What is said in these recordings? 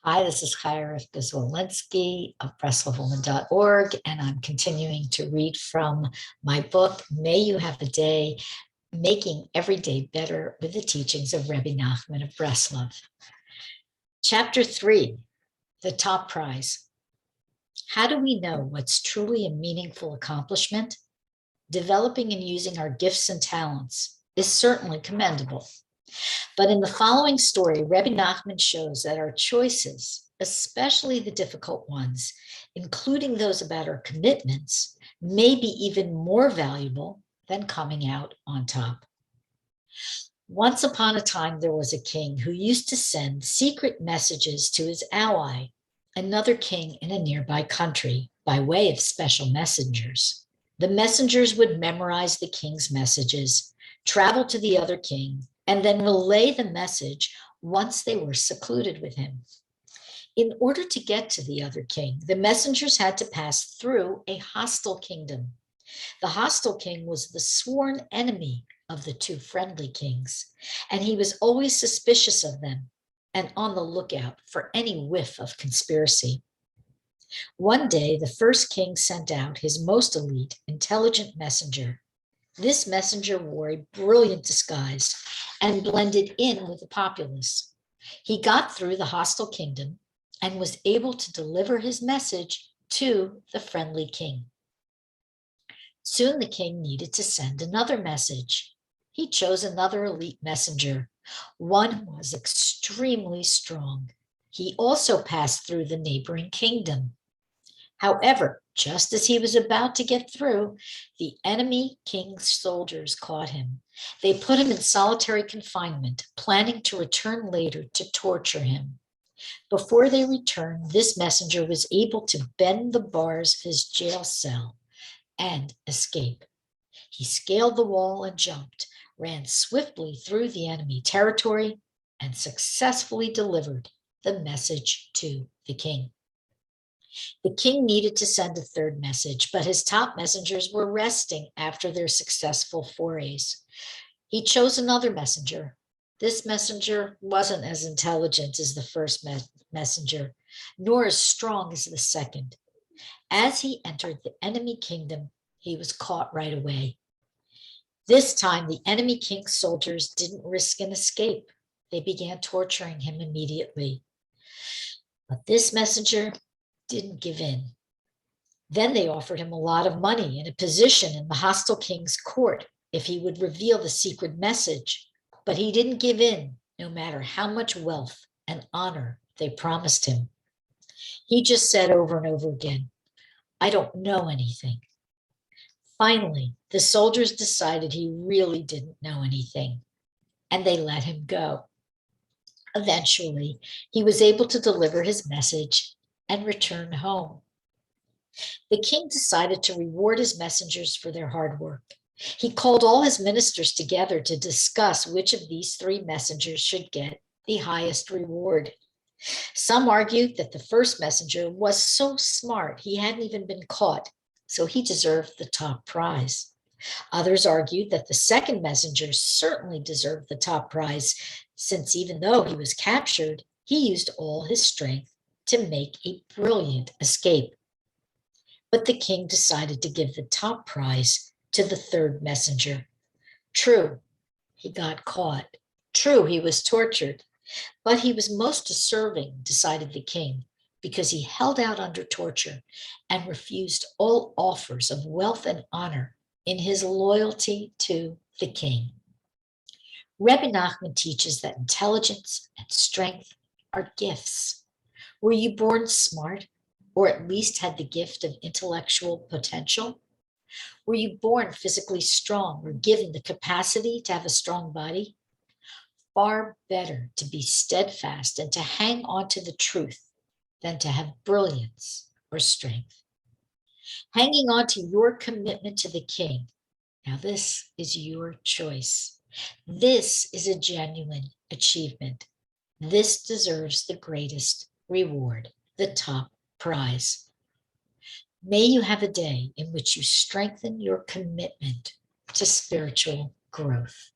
Hi, this is Chaya Rivka Zwolinski of Breslov and I'm continuing to read from my book, May You Have a Day, Making Every Day Better with the Teachings of Rebbe Nachman of Breslov. Chapter 3, The Top Prize. How do we know what's truly a meaningful accomplishment? Developing and using our gifts and talents is certainly commendable. But in the following story, Rebbe Nachman shows that our choices, especially the difficult ones, including those about our commitments, may be even more valuable than coming out on top. Once upon a time, there was a king who used to send secret messages to his ally, another king in a nearby country, by way of special messengers. The messengers would memorize the king's messages, travel to the other king, and then relay the message once they were secluded with him. In order to get to the other king, the messengers had to pass through a hostile kingdom. The hostile king was the sworn enemy of the two friendly kings, and he was always suspicious of them and on the lookout for any whiff of conspiracy. One day, the first king sent out his most elite, intelligent messenger. This messenger wore a brilliant disguise and blended in with the populace. He got through the hostile kingdom and was able to deliver his message to the friendly king. Soon the king needed to send another message. He chose another elite messenger, one who was extremely strong. He also passed through the neighboring kingdom. However, just as he was about to get through, the enemy king's soldiers caught him. They put him in solitary confinement, planning to return later to torture him. Before they returned, this messenger was able to bend the bars of his jail cell and escape. He scaled the wall and jumped, ran swiftly through the enemy territory, and successfully delivered the message to the king. The king needed to send a third message, but his top messengers were resting after their successful forays. He chose another messenger. This messenger wasn't as intelligent as the first messenger, nor as strong as the second. As he entered the enemy kingdom, he was caught right away. This time, the enemy king's soldiers didn't risk an escape. They began torturing him immediately. But this messenger didn't give in. Then they offered him a lot of money and a position in the hostile king's court if he would reveal the secret message. But he didn't give in, no matter how much wealth and honor they promised him. He just said over and over again, "I don't know anything." Finally, the soldiers decided he really didn't know anything, and they let him go. Eventually, he was able to deliver his message and return home. The king decided to reward his messengers for their hard work. He called all his ministers together to discuss which of these three messengers should get the highest reward. Some argued that the first messenger was so smart he hadn't even been caught, so he deserved the top prize. Others argued that the second messenger certainly deserved the top prize, since even though he was captured, he used all his strength to make a brilliant escape. But the king decided to give the top prize to the third messenger. True, he got caught. True, he was tortured. But he was most deserving, decided the king, because he held out under torture and refused all offers of wealth and honor in his loyalty to the king. Rebbe Nachman teaches that intelligence and strength are gifts. Were you born smart, or at least had the gift of intellectual potential? Were you born physically strong or given the capacity to have a strong body? Far better to be steadfast and to hang on to the truth than to have brilliance or strength. Hanging on to your commitment to the king. Now, this is your choice. This is a genuine achievement. This deserves the greatest reward, the top prize. May you have a day in which you strengthen your commitment to spiritual growth.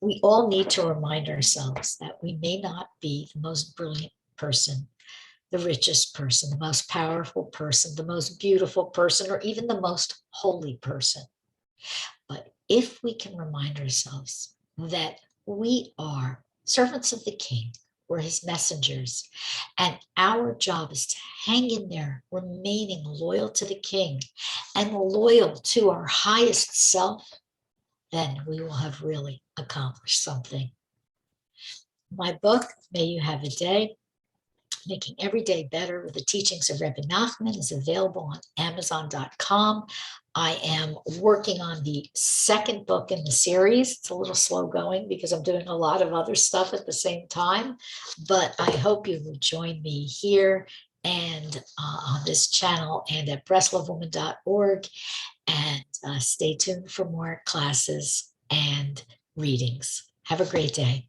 we all need to remind ourselves that we may not be the most brilliant person, the richest person, the most powerful person, the most beautiful person, or even the most holy person. But if we can remind ourselves that we are servants of the King, we're his messengers, and our job is to hang in there, remaining loyal to the King and loyal to our highest self, then we will have really accomplished something. My book, May You Have a Day, Making Every Day Better with the Teachings of Rebbe Nachman, is available on Amazon.com. I am working on the second book in the series. It's a little slow going because I'm doing a lot of other stuff at the same time, but I hope you will join me here and on this channel and at breslovwoman.org, and stay tuned for more classes and readings. Have a great day.